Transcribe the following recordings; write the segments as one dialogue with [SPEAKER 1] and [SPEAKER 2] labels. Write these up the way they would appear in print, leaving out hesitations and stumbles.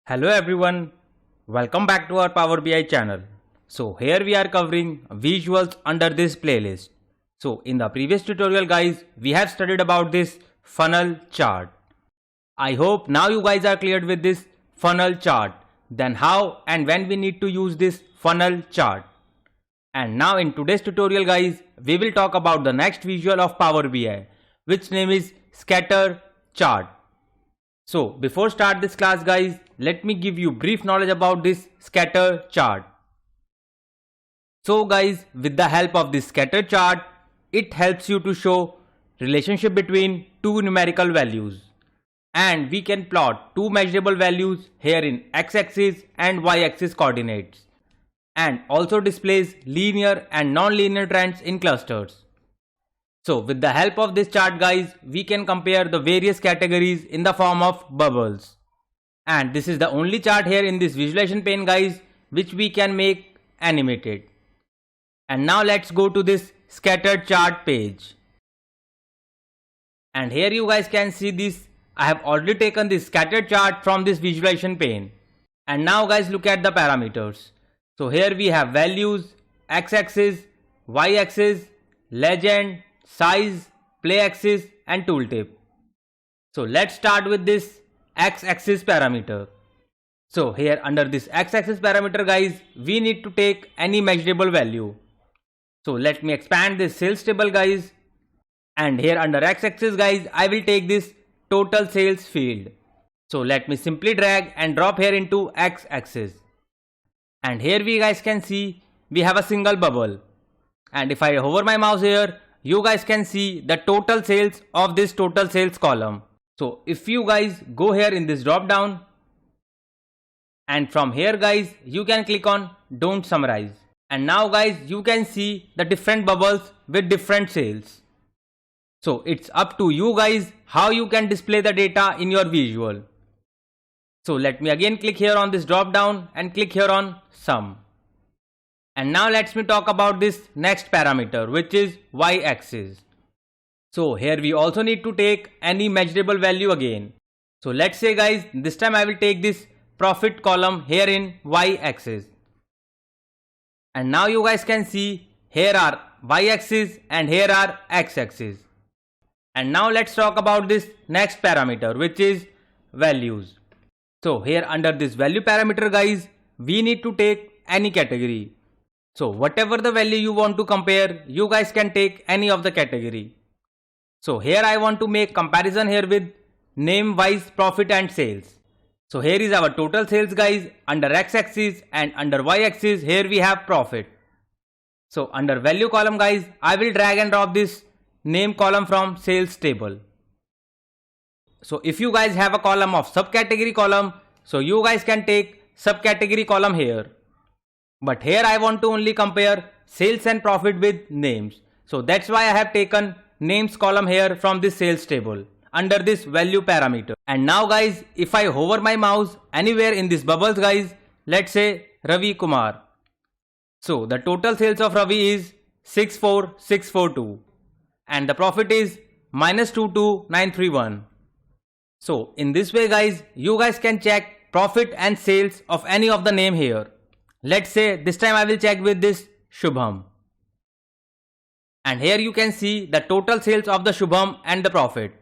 [SPEAKER 1] Hello everyone, welcome back to our Power BI channel. So here we are covering visuals under this playlist. So in the previous tutorial guys, we have studied about this funnel chart. I hope now you guys are cleared with this funnel chart. Then how and when we need to use this funnel chart. And now in today's tutorial guys, we will talk about the next visual of Power BI, which name is scatter chart. So before start this class guys, let me give you brief knowledge about this scatter chart. So guys, with the help of this scatter chart, it helps you to show relationship between two numerical values. And we can plot two measurable values here in x-axis and y-axis coordinates. And also displays linear and non-linear trends in clusters. So with the help of this chart guys, we can compare the various categories in the form of bubbles. And this is the only chart here in this visualization pane guys, which we can make animated. And now let's go to this scattered chart page. And here you guys can see this. I have already taken this scattered chart from this visualization pane. And now guys look at the parameters. So here we have values, x-axis, y-axis, legend, size, play axis and tooltip. So let's start with this x-axis parameter. So here under this x-axis parameter guys, we need to take any measurable value. So let me expand this sales table guys. And here under x-axis guys, I will take this total sales field. So let me simply drag and drop here into x-axis. And here we guys can see we have a single bubble. And if I hover my mouse here, you guys can see the total sales of this total sales column. So if you guys go here in this drop down, and from here guys, you can click on don't summarize. And now guys, you can see the different bubbles with different sales. So it's up to you guys how you can display the data in your visual. So let me again click here on this drop down and click here on sum. And now let's me talk about this next parameter, which is y-axis. So here we also need to take any measurable value again. So let's say guys, this time I will take this profit column here in y-axis. And now you guys can see here are y-axis and here are x-axis. And now let's talk about this next parameter, which is values. So here under this value parameter guys, we need to take any category. So whatever the value you want to compare, you guys can take any of the category. So here I want to make comparison here with name wise profit and sales. So here is our total sales guys under x-axis, and under y-axis here we have profit. So under value column guys, I will drag and drop this name column from sales table. So if you guys have a column of subcategory column, so you guys can take subcategory column here. But here I want to only compare sales and profit with names. So that's why I have taken names column here from this sales table under this value parameter. And now guys, if I hover my mouse anywhere in this bubbles guys, let's say Ravi Kumar. So the total sales of Ravi is 64642 and the profit is minus 22931. So in this way guys, you guys can check profit and sales of any of the name here. Let's say this time I will check with this Shubham. And here you can see the total sales of the Shubham and the profit.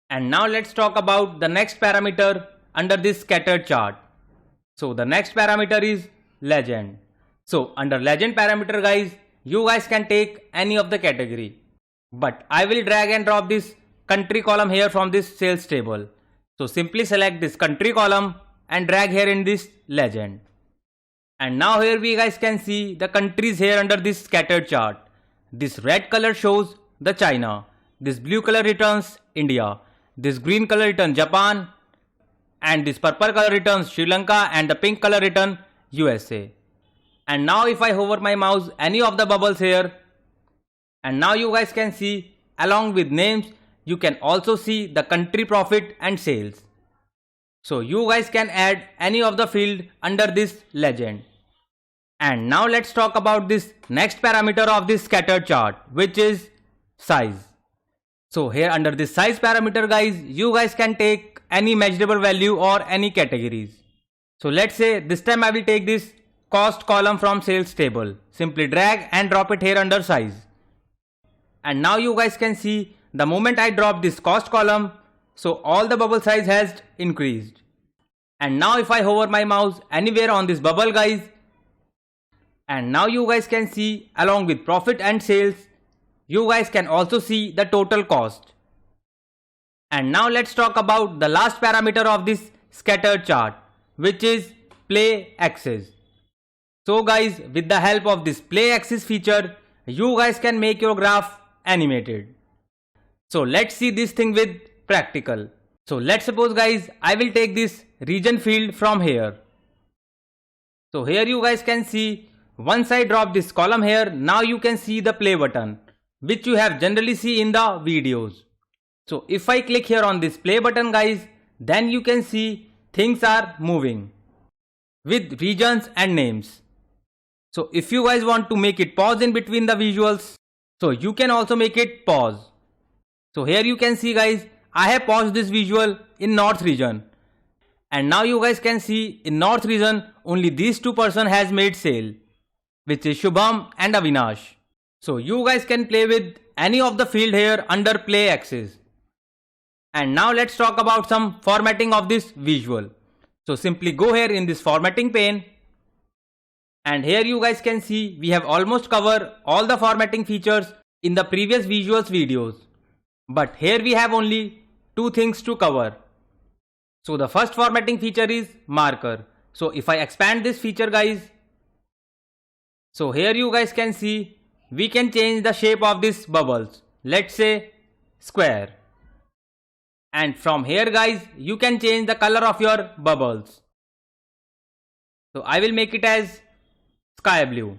[SPEAKER 1] And now let's talk about the next parameter under this scattered chart. So the next parameter is legend. So under legend parameter guys, you guys can take any of the category. But I will drag and drop this country column here from this sales table. So simply select this country column and drag here in this legend. And now here we guys can see the countries here under this scattered chart. This red color shows the China. This blue color returns India. This green color returns Japan. And this purple color returns Sri Lanka, and the pink color returns USA. And now if I hover my mouse any of the bubbles here, and now you guys can see along with names, you can also see the country profit and sales. So you guys can add any of the field under this legend. And now let's talk about this next parameter of this scattered chart, which is size. So here under this size parameter guys, you guys can take any measurable value or any categories. So let's say this time I will take this cost column from sales table. Simply drag and drop it here under size. And now you guys can see the moment I drop this cost column, so all the bubble size has increased. And now if I hover my mouse anywhere on this bubble guys, and now you guys can see along with profit and sales, you guys can also see the total cost. And now let's talk about the last parameter of this scattered chart, which is play axis. So guys, with the help of this play axis feature, you guys can make your graph animated. So let's see this thing with practical. So let's suppose guys, I will take this region field from here. So here you guys can see, once I drop this column here, now you can see the play button, which you have generally see in the videos. So if I click here on this play button guys, then you can see things are moving with regions and names. So if you guys want to make it pause in between the visuals, so you can also make it pause. So here you can see guys, I have paused this visual in North region. And now you guys can see in North region, only these two person has made sale, which is Shubham and Avinash. So you guys can play with any of the field here under play axis. And now let's talk about some formatting of this visual. So simply go here in this formatting pane. And here you guys can see we have almost covered all the formatting features in the previous visuals videos. But here we have only two things to cover. So the first formatting feature is marker. So if I expand this feature guys, so here you guys can see we can change the shape of these bubbles. Let's say square. And from here guys, you can change the color of your bubbles. So I will make it as sky blue.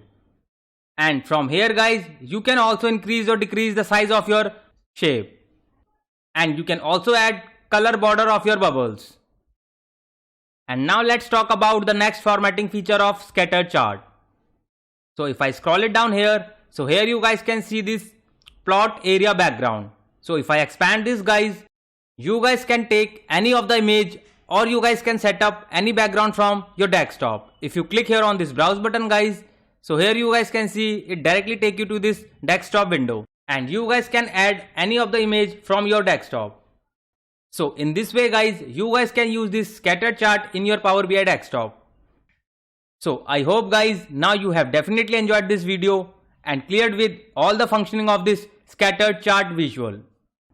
[SPEAKER 1] And from here guys, you can also increase or decrease the size of your shape. And you can also add color border of your bubbles. And now let's talk about the next formatting feature of scattered chart. So if I scroll it down here, so here you guys can see this plot area background. So if I expand this guys, you guys can take any of the image or you guys can set up any background from your desktop. If you click here on this browse button guys, so here you guys can see it directly take you to this desktop window. And you guys can add any of the image from your desktop. So in this way guys, you guys can use this scattered chart in your Power BI desktop. So I hope guys now you have definitely enjoyed this video and cleared with all the functioning of this scattered chart visual.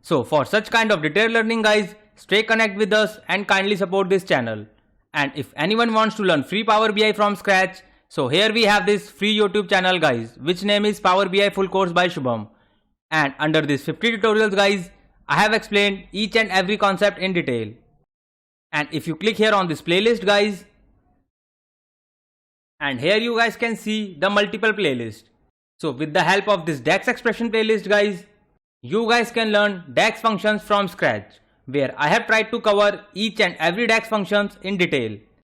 [SPEAKER 1] So for such kind of detailed learning guys, stay connected with us and kindly support this channel. And if anyone wants to learn free Power BI from scratch, so here we have this free YouTube channel guys, which name is Power BI Full Course by Shubham. And under this 50 tutorials guys, I have explained each and every concept in detail. And if you click here on this playlist guys, and here you guys can see the multiple playlist. So with the help of this DAX expression playlist guys, you guys can learn DAX functions from scratch, where I have tried to cover each and every DAX functions in detail.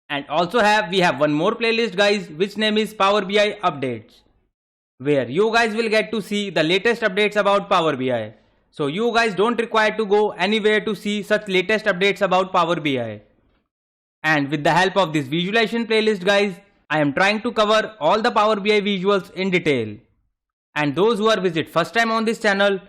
[SPEAKER 1] And also we have one more playlist guys, which name is Power BI Updates, where you guys will get to see the latest updates about Power BI. So you guys don't require to go anywhere to see such latest updates about Power BI. And with the help of this visualization playlist guys, I am trying to cover all the Power BI visuals in detail. And those who are visit first time on this channel,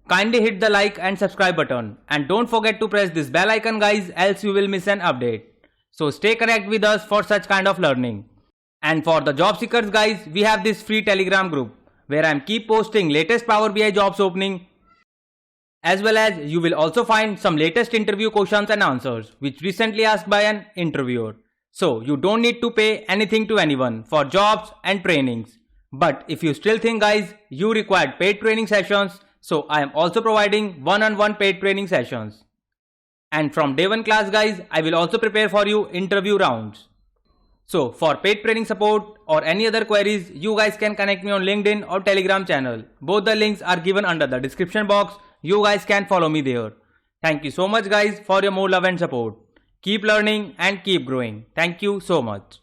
[SPEAKER 1] kindly hit the like and subscribe button. And don't forget to press this bell icon guys, else you will miss an update. So stay connected with us for such kind of learning. And for the job seekers guys, we have this free Telegram group where I am keep posting latest Power BI jobs opening, as well as you will also find some latest interview questions and answers which recently asked by an interviewer. So you don't need to pay anything to anyone for jobs and trainings. But if you still think guys you require paid training sessions, so I am also providing one-on-one paid training sessions. And from day 1 class guys, I will also prepare for you interview rounds. So for paid training support or any other queries, you guys can connect me on LinkedIn or Telegram channel. Both the links are given under the description box. You guys can follow me there. Thank you so much guys for your more love and support. Keep learning and keep growing. Thank you so much.